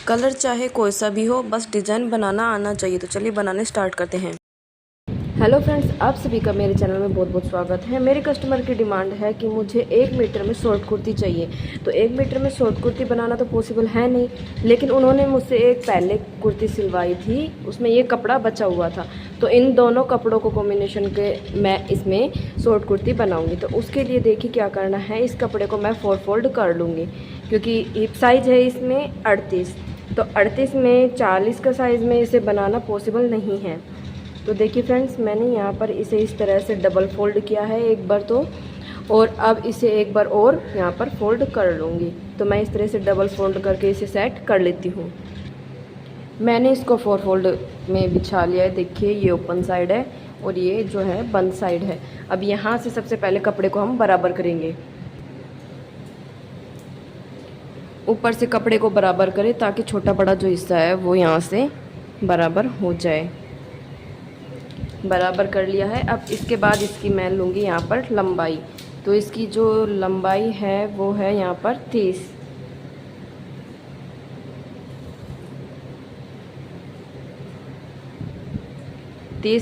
Colour चाहे कोई सा भी हो, बस डिज़ाइन बनाना आना चाहिए। तो चलिए बनाने स्टार्ट करते हैं। हेलो फ्रेंड्स, आप सभी का मेरे चैनल में बहुत बहुत स्वागत है। मेरे कस्टमर की डिमांड है कि मुझे 1 मीटर में शॉर्ट कुर्ती चाहिए। तो 1 मीटर में शॉर्ट कुर्ती बनाना तो पॉसिबल है नहीं, लेकिन उन्होंने मुझसे एक पहले कुर्ती सिलवाई थी, उसमें ये कपड़ा बचा हुआ था। तो इन दोनों कपड़ों को कॉम्बिनेशन के मैं इसमें शॉर्ट कुर्ती बनाऊंगी। तो उसके लिए देखिए क्या करना है। इस कपड़े को मैं 4 फोल्ड कर लूँगी, क्योंकि हिप साइज़ है इसमें 38, तो 38 में 40 का साइज़ में इसे बनाना पॉसिबल नहीं है। तो देखिए फ्रेंड्स, मैंने यहाँ पर इसे इस तरह से डबल फोल्ड किया है एक बार तो, और अब इसे एक बार और यहाँ पर फोल्ड कर लूँगी। तो मैं इस तरह से डबल फोल्ड करके इसे सेट कर लेती हूँ। मैंने इसको 4 फोल्ड में बिछा लिया है। देखिए ये ओपन साइड है और ये जो है बंद साइड है। अब यहाँ से सबसे पहले कपड़े को हम बराबर करेंगे। ऊपर से कपड़े को बराबर करें ताकि छोटा बड़ा जो हिस्सा है वो यहाँ से बराबर हो जाए। बराबर कर लिया है। अब इसके बाद इसकी मैं लूँगी यहाँ पर लंबाई। तो इसकी जो लंबाई है वो है यहाँ पर 30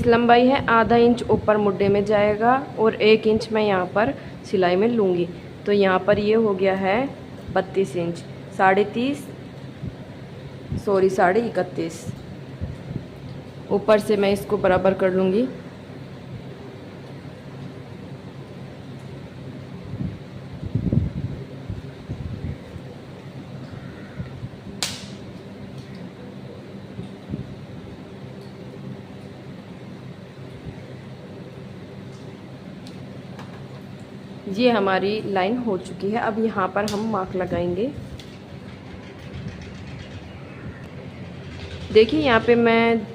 लंबाई है। आधा इंच ऊपर मुड्डे में जाएगा और 1 इंच मैं यहाँ पर सिलाई में लूँगी। तो यहाँ पर ये हो गया है 32 इंच, 31.5 ऊपर से मैं इसको बराबर कर लूँगी। ये हमारी लाइन हो चुकी है। अब यहाँ पर हम मार्क लगाएंगे। देखिए यहाँ पे मैं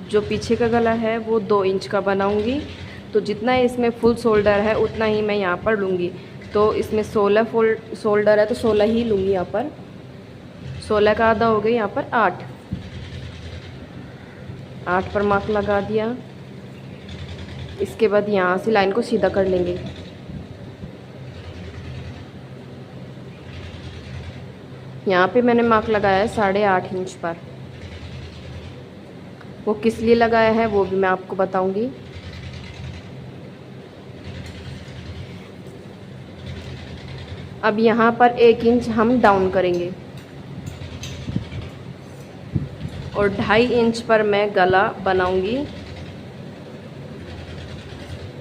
जो पीछे का गला है वो 2 इंच का बनाऊंगी। तो जितना इसमें फुल शोल्डर है उतना ही मैं यहाँ पर लूँगी। तो इसमें 16 फुल शोल्डर है तो 16 ही लूँगी। यहाँ पर 16 का आधा हो गया, यहाँ पर 8 पर मार्क लगा दिया। इसके बाद यहाँ से लाइन को सीधा कर लेंगे। यहाँ पे मैंने मार्क लगाया है 8.5 इंच पर। वो किस लिए लगाया है वो भी मैं आपको बताऊंगी। अब यहाँ पर 1 इंच हम डाउन करेंगे और 2.5 इंच पर मैं गला बनाऊंगी।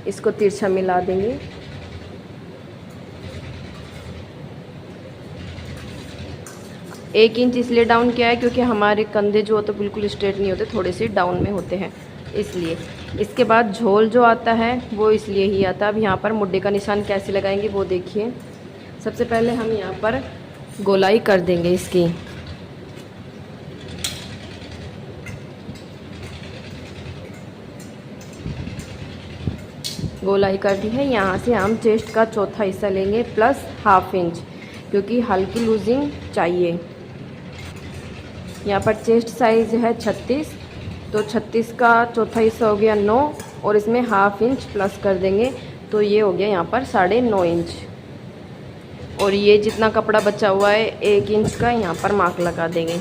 इसको तिरछा मिला देंगे। एक इंच इसलिए डाउन किया है क्योंकि हमारे कंधे जो होते बिल्कुल स्ट्रेट नहीं होते, थोड़े से डाउन में होते हैं, इसलिए। इसके बाद झोल जो आता है वो इसलिए ही आता है। अब यहाँ पर मुड्डे का निशान कैसे लगाएंगे वो देखिए। सबसे पहले हम यहाँ पर गोलाई कर देंगे इसकी। गोलाई कर दी है। यहाँ से हम चेस्ट का चौथा हिस्सा लेंगे प्लस ½ इंच, क्योंकि हल्की लूजिंग चाहिए। यहाँ पर चेस्ट साइज़ है 36, तो 36 का चौथा हिस्सा हो गया 9 और इसमें ½ इंच प्लस कर देंगे। तो ये हो गया यहाँ पर 9.5 इंच। और ये जितना कपड़ा बचा हुआ है 1 इंच का यहाँ पर मार्क लगा देंगे।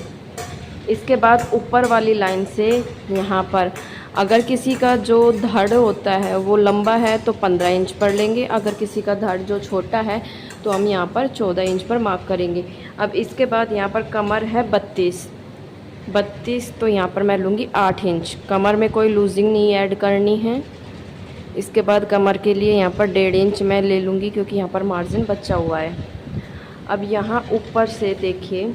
इसके बाद ऊपर वाली लाइन से यहाँ पर अगर किसी का जो धड़ होता है वो लंबा है तो 15 इंच पर लेंगे। अगर किसी का धड़ जो छोटा है तो हम यहाँ पर 14 इंच पर मार्क करेंगे। अब इसके बाद यहाँ पर कमर है 32, तो यहाँ पर मैं लूँगी 8 इंच। कमर में कोई लूजिंग नहीं ऐड करनी है। इसके बाद कमर के लिए यहाँ पर 1.5 इंच मैं ले लूँगी, क्योंकि यहाँ पर मार्जिन बचा हुआ है। अब यहाँ ऊपर से देखिए,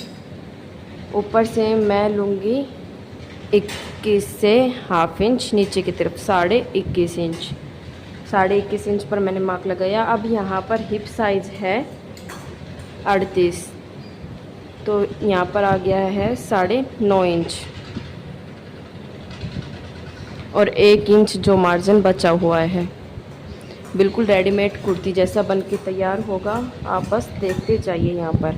ऊपर से मैं लूँगी 21 से ½ इंच नीचे की तरफ, 21.5 इंच। 21.5 इंच पर मैंने मार्क लगाया। अब यहाँ पर हिप साइज़ है 38, तो यहाँ पर आ गया है 9.5 इंच और 1 इंच जो मार्जिन बचा हुआ है। बिल्कुल रेडीमेड कुर्ती जैसा बन के तैयार होगा, आप बस देखते जाइए। यहाँ पर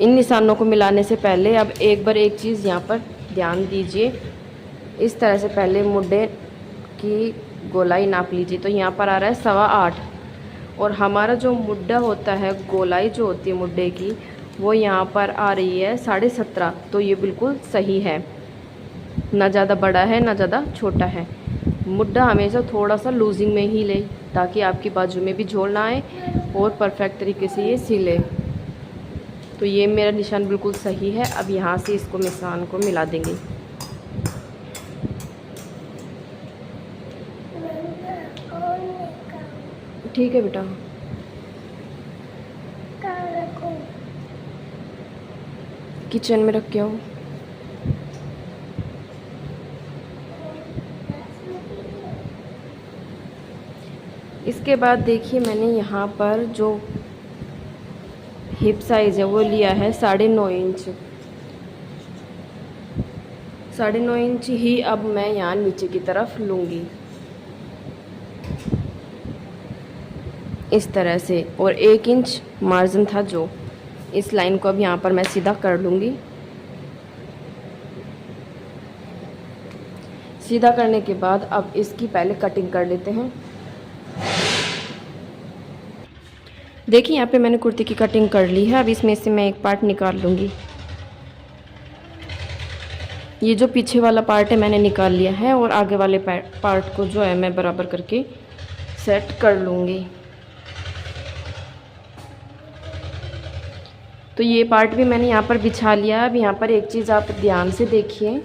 इन निशानों को मिलाने से पहले अब एक बार एक चीज़ यहाँ पर ध्यान दीजिए। इस तरह से पहले मुड्डे की गोलाई नाप लीजिए। तो यहाँ पर आ रहा है 8.25, और हमारा जो मुड्डा होता है, गोलाई जो होती है मुड्डे की, वो यहाँ पर आ रही है 17.5, तो ये बिल्कुल सही है, ना ज़्यादा बड़ा है ना ज़्यादा छोटा है। मुड्ढा हमेशा थोड़ा सा लूजिंग में ही ले, ताकि आपकी बाजू में भी झोल ना आए और परफेक्ट तरीके से ये सिले। तो ये मेरा निशान बिल्कुल सही है। अब यहाँ से इसको निशान को मिला देंगे। ठीक है बेटा। किचन में रख के आओ। इसके बाद देखिए मैंने यहाँ पर जो हिप साइज़ है वो लिया है 9.5 इंच। 9.5 इंच ही अब मैं यहाँ नीचे की तरफ लूँगी इस तरह से, और 1 इंच मार्जिन था जो, इस लाइन को अब यहाँ पर मैं सीधा कर लूँगी। सीधा करने के बाद अब इसकी पहले कटिंग कर लेते हैं। देखिए यहाँ पे मैंने कुर्ती की कटिंग कर ली है। अब इसमें से मैं एक पार्ट निकाल लूँगी। ये जो पीछे वाला पार्ट है मैंने निकाल लिया है, और आगे वाले पार्ट को जो है मैं बराबर करके सेट कर लूँगी। तो ये पार्ट भी मैंने यहाँ पर बिछा लिया। अब यहाँ पर एक चीज़ आप ध्यान से देखिए,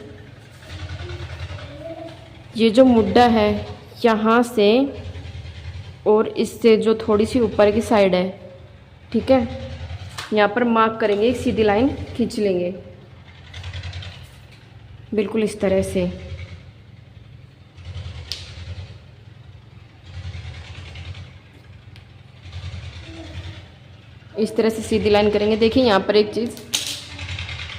ये जो मुड्ढा है यहाँ से और इससे जो थोड़ी सी ऊपर की साइड है, ठीक है, यहाँ पर मार्क करेंगे, एक सीधी लाइन खींच लेंगे बिल्कुल इस तरह से। इस तरह से सीधी लाइन करेंगे। देखिए यहाँ पर एक चीज़,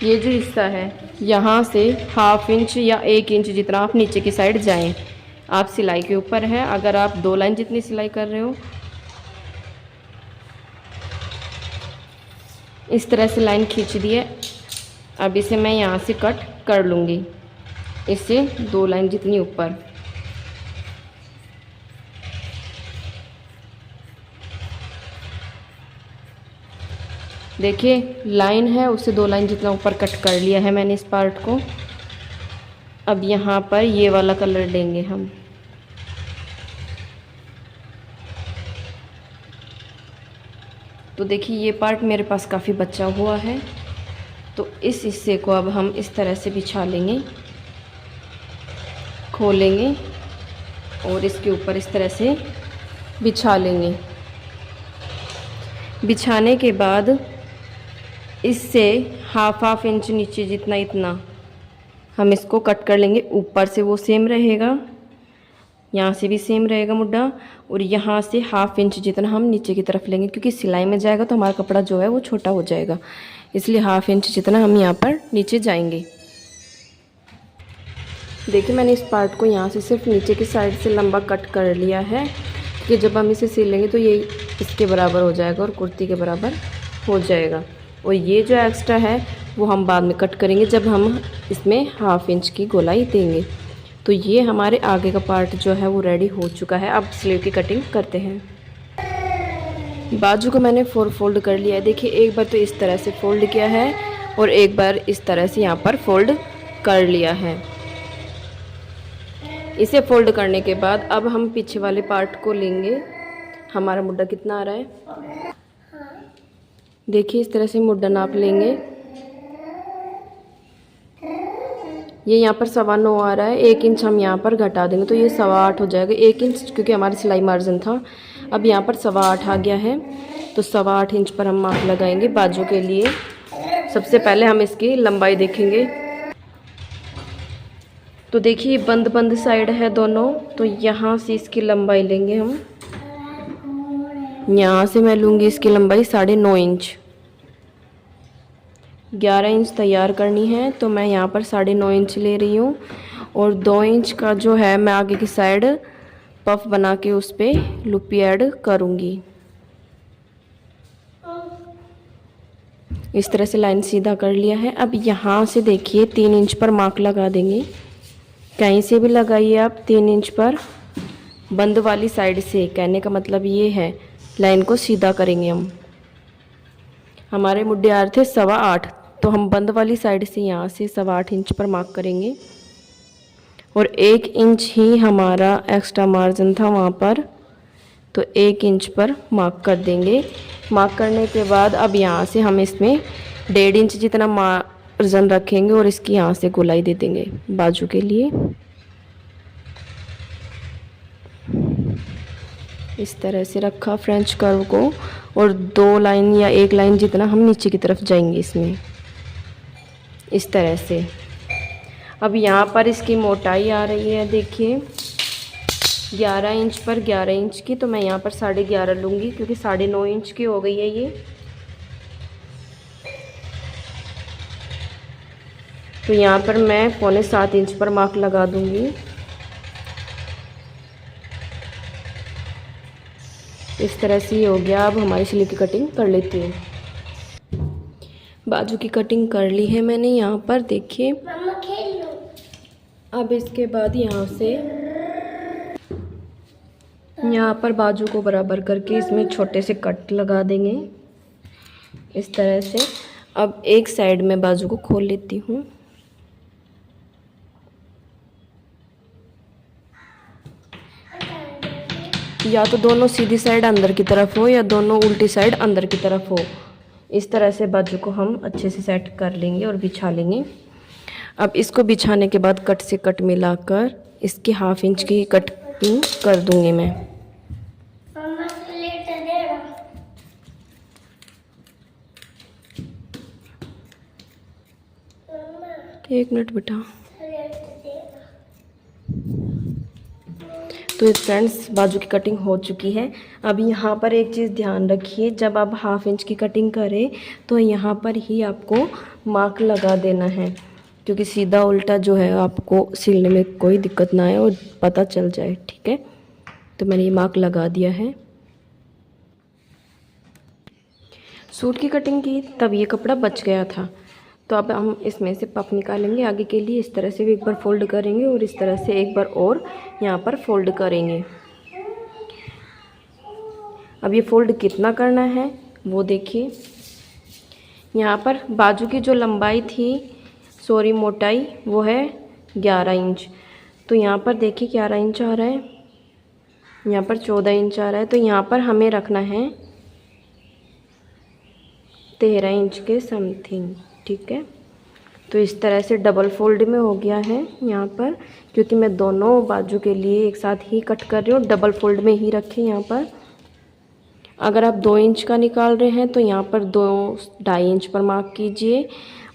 ये जो हिस्सा है यहाँ से 1/2 इंच या 1 इंच जितना आप नीचे की साइड जाएं। आप सिलाई के ऊपर है, अगर आप 2 लाइन जितनी सिलाई कर रहे हो इस तरह से लाइन खींच दिए। अब इसे मैं यहाँ से कट कर लूँगी, इससे 2 लाइन जितनी ऊपर। देखिए लाइन है उससे 2 लाइन जितना ऊपर कट कर लिया है मैंने इस पार्ट को। अब यहाँ पर ये वाला कलर लेंगे हम। तो देखिए ये पार्ट मेरे पास काफ़ी बचा हुआ है, तो इस हिस्से को अब हम इस तरह से बिछा लेंगे, खोलेंगे और इसके ऊपर इस तरह से बिछा लेंगे। बिछाने के बाद इससे 1/2 इंच नीचे जितना इतना हम इसको कट कर लेंगे। ऊपर से वो सेम रहेगा, यहाँ से भी सेम रहेगा मुड्ढा, और यहाँ से 1/2 इंच जितना हम नीचे की तरफ लेंगे, क्योंकि सिलाई में जाएगा तो हमारा कपड़ा जो है वो छोटा हो जाएगा, इसलिए 1/2 इंच जितना हम यहाँ पर नीचे जाएंगे। देखिए मैंने इस पार्ट को यहाँ से सिर्फ नीचे की साइड से लंबा कट कर लिया है, कि जब हम इसे सिलेंगे तो ये इसके बराबर हो जाएगा और कुर्ती के बराबर हो जाएगा। और ये जो एक्स्ट्रा है वो हम बाद में कट करेंगे जब हम इसमें 1/2 इंच की गोलाई देंगे। तो ये हमारे आगे का पार्ट जो है वो रेडी हो चुका है। अब स्लीव की कटिंग करते हैं। बाजू को मैंने 4 फोल्ड कर लिया है। देखिए एक बार तो इस तरह से फोल्ड किया है और एक बार इस तरह से यहाँ पर फोल्ड कर लिया है। इसे फोल्ड करने के बाद अब हम पीछे वाले पार्ट को लेंगे। हमारा मुड्ढा कितना आ रहा है, देखिए इस तरह से मुड्ढा नाप लेंगे। ये यहाँ पर 9.25 आ रहा है, 1 इंच हम यहाँ पर घटा देंगे तो ये 8.25 हो जाएगा। 1 इंच क्योंकि हमारी सिलाई मार्जिन था, अब यहाँ पर 8.25 आ गया है, तो 8.25 इंच पर हम माप लगाएंगे बाजू के लिए। सबसे पहले हम इसकी लंबाई देखेंगे। तो देखिए बंद बंद साइड है दोनों, तो यहाँ से इसकी लंबाई लेंगे हम। यहाँ से मैं लूँगी इसकी लंबाई 9.5 इंच। 11 इंच तैयार करनी है, तो मैं यहाँ पर 9.5 इंच ले रही हूँ। और 2 इंच का जो है मैं आगे की साइड पफ बना के उस पर लूपी ऐड करूँगी। इस तरह से लाइन सीधा कर लिया है। अब यहाँ से देखिए 3 इंच पर मार्क लगा देंगे। कहीं से भी लगाइए आप 3 इंच पर, बंद वाली साइड से। कहने का मतलब ये है लाइन को सीधा करेंगे हम। हमारे मुड्डे आ रहे थे 8.25, तो हम बंद वाली साइड से यहाँ से 8.25 इंच पर मार्क करेंगे और 1 इंच ही हमारा एक्स्ट्रा मार्जिन था वहाँ पर, तो 1 इंच पर मार्क कर देंगे। मार्क करने के बाद अब यहाँ से हम इसमें 1.5 इंच जितना मार्जिन रखेंगे और इसकी यहाँ से गोलाई दे देंगे बाजू के लिए। इस तरह से रखा फ्रेंच कर्व को और 2 लाइन या 1 लाइन जितना हम नीचे की तरफ जाएंगे इसमें, इस तरह से। अब यहाँ पर इसकी मोटाई आ रही है, देखिए 11 इंच पर 11 इंच की, तो मैं यहाँ पर 11.5 लूँगी क्योंकि 9.5 इंच की हो गई है ये। तो यहाँ पर मैं 6.25 इंच पर मार्क लगा दूँगी। इस तरह से ये हो गया। अब हमारी स्लीव की कटिंग कर लेती हूँ। बाजू की कटिंग कर ली है मैंने यहाँ पर, देखिए। अब इसके बाद यहाँ से यहाँ पर बाजू को बराबर करके इसमें छोटे से कट लगा देंगे इस तरह से। अब एक साइड में बाजू को खोल लेती हूँ। या तो दोनों सीधी साइड अंदर की तरफ हो या दोनों उल्टी साइड अंदर की तरफ हो। इस तरह से बाजू को हम अच्छे से सेट कर लेंगे और बिछा लेंगे। अब इसको बिछाने के बाद कट से कट मिलाकर इसकी 1/2 इंच की कटिंग कर दूंगी मैं। एक मिनट बेटा। तो फ्रेंड्स, बाजू की कटिंग हो चुकी है। अब यहाँ पर एक चीज़ ध्यान रखिए, जब आप 1/2 इंच की कटिंग करें तो यहाँ पर ही आपको मार्क लगा देना है, क्योंकि सीधा उल्टा जो है आपको सिलने में कोई दिक्कत ना आए और पता चल जाए, ठीक है। तो मैंने ये मार्क लगा दिया है। सूट की कटिंग की तब ये कपड़ा बच गया था, तो अब हम इसमें से पफ निकालेंगे आगे के लिए। इस तरह से भी एक बार फोल्ड करेंगे और इस तरह से एक बार और यहाँ पर फोल्ड करेंगे। अब ये फोल्ड कितना करना है वो देखिए। यहाँ पर बाजू की जो लंबाई थी, सॉरी मोटाई, वो है 11 इंच। तो यहाँ पर देखिए 11 इंच आ रहा है, यहाँ पर 14 इंच आ रहा है। तो यहाँ पर हमें रखना है 13 इंच के समथिंग, ठीक है। तो इस तरह से डबल फोल्ड में हो गया है यहाँ पर, क्योंकि मैं दोनों बाजू के लिए एक साथ ही कट कर रही हूँ। डबल फोल्ड में ही रखें यहाँ पर। अगर आप 2 इंच का निकाल रहे हैं तो यहाँ पर 2.5 इंच पर मार्क कीजिए,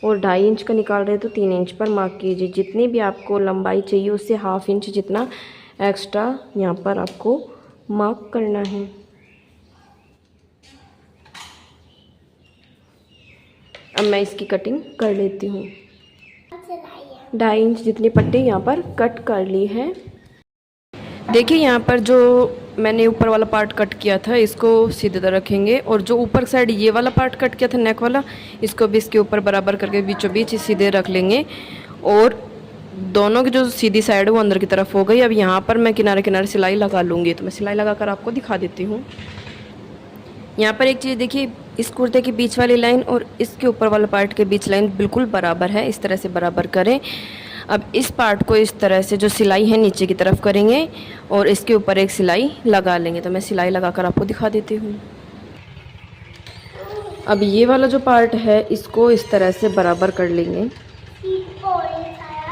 और 2.5 इंच का निकाल रहे हैं तो 3 इंच पर मार्क कीजिए। जितनी भी आपको लंबाई चाहिए उससे 1/2 इंच जितना एक्स्ट्रा यहाँ पर आपको मार्क करना है। अब मैं इसकी कटिंग कर लेती हूँ। 2.5 इंच जितनी पट्टी यहाँ पर कट कर ली है। देखिए यहाँ पर जो मैंने ऊपर वाला पार्ट कट किया था इसको सीधे तरह रखेंगे, और जो ऊपर साइड ये वाला पार्ट कट किया था नेक वाला, इसको भी इसके ऊपर बराबर करके बीचों बीच सीधे रख लेंगे। और दोनों की जो सीधी साइड है वो अंदर की तरफ हो गई। अब यहाँ पर मैं किनारे किनारे सिलाई लगा लूँगी, तो मैं सिलाई लगा कर आपको दिखा देती हूँ। यहाँ पर एक चीज़ देखिए, इस कुर्ते की बीच वाली लाइन और इसके ऊपर वाला पार्ट के बीच लाइन बिल्कुल बराबर है। इस तरह से बराबर करें। अब इस पार्ट को इस तरह से जो सिलाई है नीचे की तरफ करेंगे और इसके ऊपर एक सिलाई लगा लेंगे। तो मैं सिलाई लगाकर आपको दिखा देती हूँ। अब ये वाला जो पार्ट है इसको इस तरह से बराबर कर लेंगे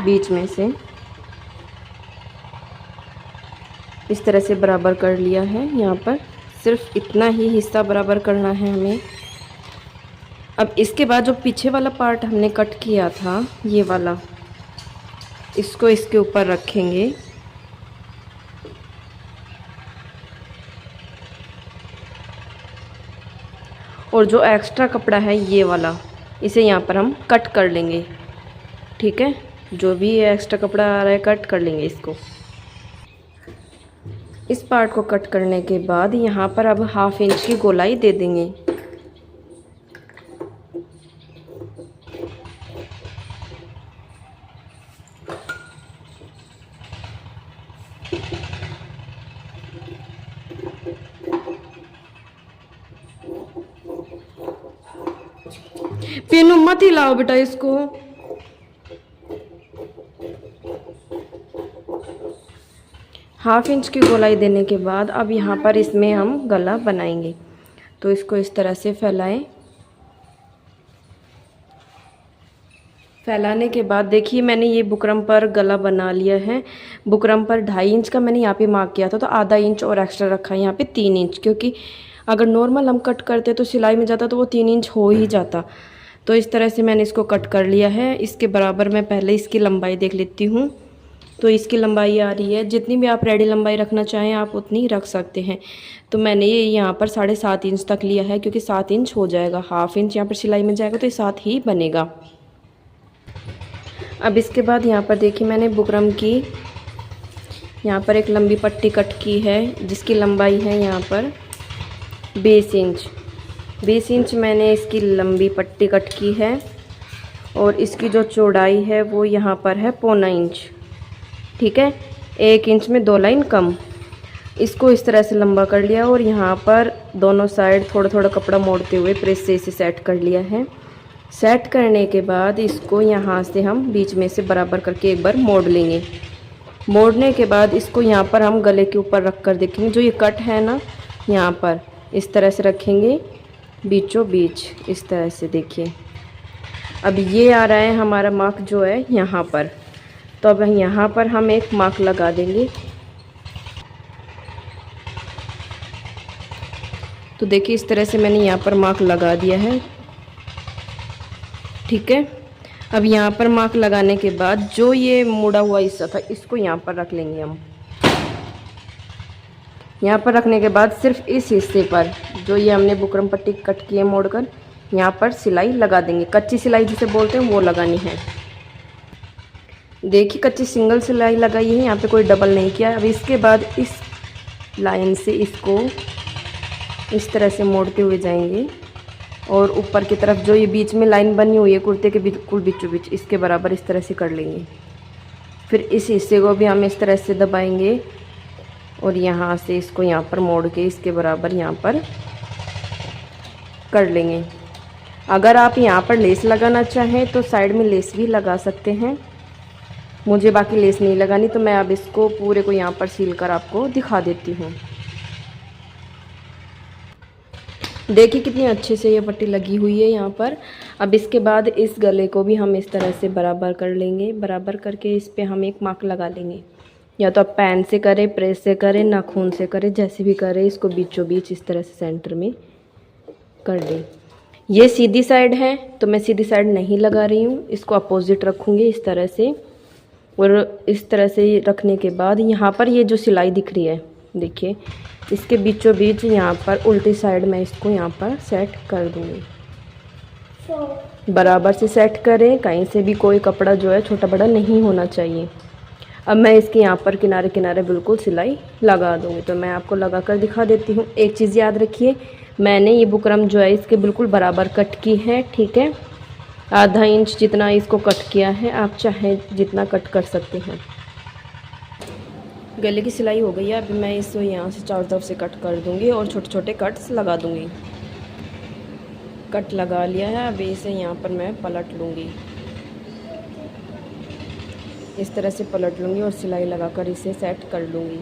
बीच में से। इस तरह से बराबर कर लिया है। यहाँ पर सिर्फ इतना ही हिस्सा बराबर करना है हमें। अब इसके बाद जो पीछे वाला पार्ट हमने कट किया था, ये वाला, इसको इसके ऊपर रखेंगे। और जो एक्स्ट्रा कपड़ा है ये वाला, इसे यहाँ पर हम कट कर लेंगे, ठीक है। जो भी एक्स्ट्रा कपड़ा आ रहा है कट कर लेंगे इसको। इस पार्ट को कट करने के बाद यहाँ पर अब 1/2 इंच की गोलाई दे देंगे। मत हिलाओ बेटा इसको। हाफ इंच की गोलाई देने के बाद अब यहाँ पर इसमें हम गला बनाएंगे। तो इसको इस तरह से फैलाएं। फैलाने के बाद देखिए मैंने ये बुकरम पर गला बना लिया है। बुकरम पर 2.5 इंच का मैंने यहाँ पे मार्क किया था, तो आधा इंच और एक्स्ट्रा रखा है यहाँ पे 3 इंच, क्योंकि अगर नॉर्मल हम कट करते तो सिलाई में जाता तो वो 3 इंच हो ही जाता। तो इस तरह से मैंने इसको कट कर लिया है। इसके बराबर मैं पहले इसकी लंबाई देख लेती हूँ। तो इसकी लंबाई आ रही है, जितनी भी आप रेडी लंबाई रखना चाहें आप उतनी रख सकते हैं। तो मैंने ये यहाँ पर 7.5 इंच तक लिया है, क्योंकि 7 इंच हो जाएगा। हाफ इंच यहाँ पर सिलाई में जाएगा तो ये 7 ही बनेगा। अब इसके बाद यहाँ पर देखिए मैंने बुकरम की यहाँ पर एक लंबी पट्टी कट की है, जिसकी लंबाई है यहाँ पर 20 इंच। 20 इंच मैंने इसकी लंबी पट्टी कट की है, और इसकी जो चौड़ाई है वो यहाँ पर है 0.25 इंच। ठीक है, 1 इंच में 2 लाइन कम। इसको इस तरह से लंबा कर लिया, और यहाँ पर दोनों साइड थोड़ा थोड़ा कपड़ा मोड़ते हुए प्रेस से इसे सेट कर लिया है। सेट करने के बाद इसको यहाँ से हम बीच में से बराबर करके एक बार मोड़ लेंगे। मोड़ने के बाद इसको यहाँ पर हम गले के ऊपर रख कर देखेंगे। जो ये कट है ना, यहाँ पर इस तरह से रखेंगे बीचों बीच, इस तरह से। देखिए अब ये आ रहा है हमारा मार्क जो है यहाँ पर। तो अब यहाँ पर हम एक मार्क लगा देंगे। तो देखिए इस तरह से मैंने यहाँ पर मार्क लगा दिया है। ठीक है, अब यहाँ पर मार्क लगाने के बाद जो ये मुड़ा हुआ हिस्सा था इसको यहाँ पर रख लेंगे हम। यहाँ पर रखने के बाद सिर्फ इस हिस्से पर जो ये हमने बुकरम पट्टी कट की है मोड़कर, यहाँ पर सिलाई लगा देंगे। कच्ची सिलाई जिसे बोलते हैं वो लगानी है। देखिए कच्ची सिंगल सिलाई लगाई है, यहाँ पे कोई डबल नहीं किया। अब इसके बाद इस लाइन से इसको इस तरह से मोड़ते हुए जाएंगे, और ऊपर की तरफ जो ये बीच में लाइन बनी हुई है कुर्ते के बिल्कुल बीचों बीच, इसके बराबर इस तरह से कर लेंगे। फिर इस हिस्से को भी हम इस तरह से दबाएंगे, और यहाँ से इसको यहाँ पर मोड़ के इसके बराबर यहाँ पर कर लेंगे। अगर आप यहाँ पर लेस लगाना चाहें तो साइड में लेस भी लगा सकते हैं। मुझे बाकी लेस नहीं लगानी, तो मैं अब इसको पूरे को यहाँ पर सील कर आपको दिखा देती हूँ। देखिए कितनी अच्छे से ये पट्टी लगी हुई है यहाँ पर। अब इसके बाद इस गले को भी हम इस तरह से बराबर कर लेंगे। बराबर करके इस पे हम एक मार्क लगा लेंगे। या तो आप पेन से करें, प्रेस से करें, नाखून से करें, जैसे भी करें। इसको बीचों बीच इस तरह से सेंटर में कर दें। ये सीधी साइड है तो मैं सीधी साइड नहीं लगा रही हूँ, इसको अपोजिट रखूँगी इस तरह से। और इस तरह से रखने के बाद यहाँ पर ये जो सिलाई दिख रही है, देखिए इसके बीचों बीच यहाँ पर उल्टी साइड में इसको यहाँ पर सेट कर दूँगी। बराबर से सेट करें, कहीं से भी कोई कपड़ा जो है छोटा बड़ा नहीं होना चाहिए। अब मैं इसके यहाँ पर किनारे किनारे बिल्कुल सिलाई लगा दूँगी। तो मैं आपको लगा कर दिखा देती हूँ। एक चीज़ याद रखिए, मैंने ये बुकरम जो है इसके बिल्कुल बराबर कट की है। ठीक है, आधा इंच जितना इसको कट किया है, आप चाहे जितना कट कर सकते हैं। गले की सिलाई हो गई है। अभी मैं इसको यहाँ से चारों तरफ से कट कर दूँगी और छोटे छोटे कट्स लगा दूँगी। कट लगा लिया है, अभी इसे यहाँ पर मैं पलट लूँगी। इस तरह से पलट लूँगी और सिलाई लगाकर इसे सेट कर लूँगी।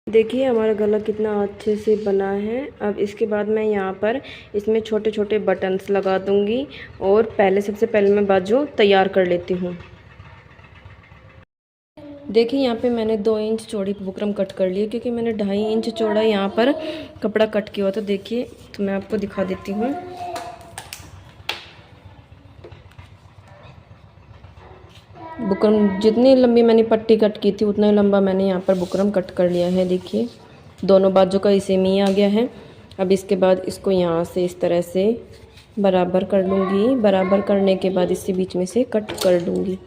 देखिए हमारा गला कितना अच्छे से बना है। अब इसके बाद मैं यहाँ पर इसमें छोटे छोटे बटन्स लगा दूँगी, और सबसे पहले मैं बाजू तैयार कर लेती हूँ। देखिए यहाँ पे मैंने 2 इंच चौड़ी बुकरम कट कर ली है, क्योंकि मैंने 2.5 इंच चौड़ा यहाँ पर कपड़ा कट किया हुआ था। देखिए तो मैं आपको दिखा देती हूँ। बुकरम जितनी लंबी मैंने पट्टी कट की थी उतना ही लंबा मैंने यहाँ पर बुकरम कट कर लिया है। देखिए दोनों बाजू का इसे में आ गया है। अब इसके बाद इसको यहाँ से इस तरह से बराबर कर लूँगी। बराबर करने के बाद इसे बीच में से कट कर लूँगी।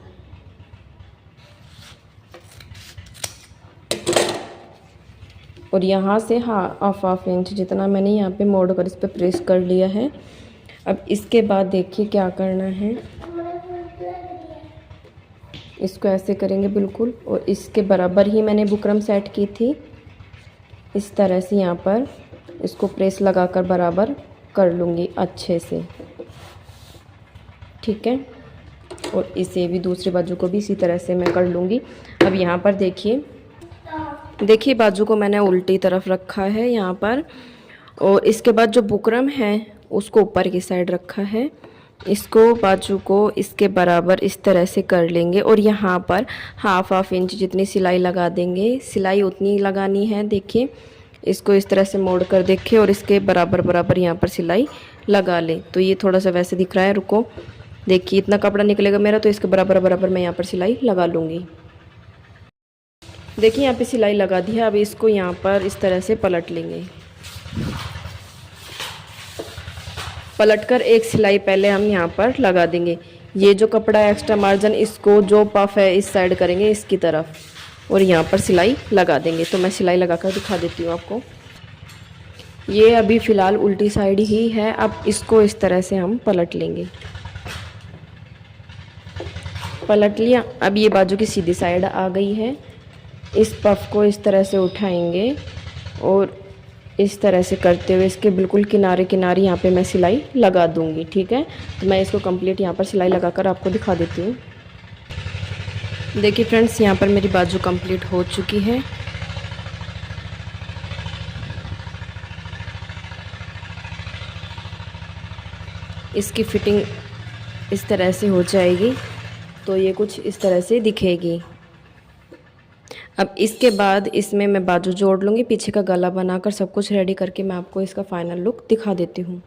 और यहाँ से हाफ इंच जितना मैंने यहाँ पे मोड़ कर इस पर प्रेस कर लिया है। अब इसके बाद देखिए क्या करना है, इसको ऐसे करेंगे बिल्कुल, और इसके बराबर ही मैंने बुकरम सेट की थी। इस तरह से यहाँ पर इसको प्रेस लगाकर बराबर कर लूँगी अच्छे से। ठीक है। और इसे भी दूसरे बाजू को भी इसी तरह से मैं कर लूँगी। अब यहाँ पर देखिए बाजू को मैंने उल्टी तरफ रखा है यहाँ पर, और इसके बाद जो बुकरम है उसको ऊपर की साइड रखा है। इसको बाजू को इसके बराबर इस तरह से कर लेंगे और यहाँ पर हाफ इंच जितनी सिलाई लगा देंगे। सिलाई उतनी लगानी है, देखिए इसको इस तरह से मोड़ कर देखिए और इसके बराबर यहाँ पर सिलाई लगा लें। तो ये थोड़ा सा वैसे दिख रहा है, रुको देखिए इतना कपड़ा निकलेगा मेरा, तो इसके बराबर मैं यहाँ पर सिलाई लगा लूँगी। देखिए यहाँ पे सिलाई लगा दी है। अब इसको यहाँ पर इस तरह से पलट लेंगे। पलटकर एक सिलाई पहले हम यहाँ पर लगा देंगे। ये जो कपड़ा है एक्स्ट्रा मार्जिन, इसको जो पफ है इस साइड करेंगे इसकी तरफ, और यहाँ पर सिलाई लगा देंगे। तो मैं सिलाई लगा कर दिखा देती हूँ आपको। ये अभी फ़िलहाल उल्टी साइड ही है। अब इसको इस तरह से हम पलट लेंगे। पलट लिया। अब ये बाजू की सीधी साइड आ गई है। इस पफ को इस तरह से उठाएंगे और इस तरह से करते हुए इसके बिल्कुल किनारे यहाँ पे मैं सिलाई लगा दूंगी। ठीक है, तो मैं इसको कंप्लीट यहाँ पर सिलाई लगाकर आपको दिखा देती हूँ। देखिए फ्रेंड्स, यहाँ पर मेरी बाजू कंप्लीट हो चुकी है। इसकी फिटिंग इस तरह से हो जाएगी, तो ये कुछ इस तरह से दिखेगी। अब इसके बाद इसमें मैं बाजू जोड़ लूँगी। पीछे का गला बनाकर सब कुछ रेडी करके मैं आपको इसका फाइनल लुक दिखा देती हूँ।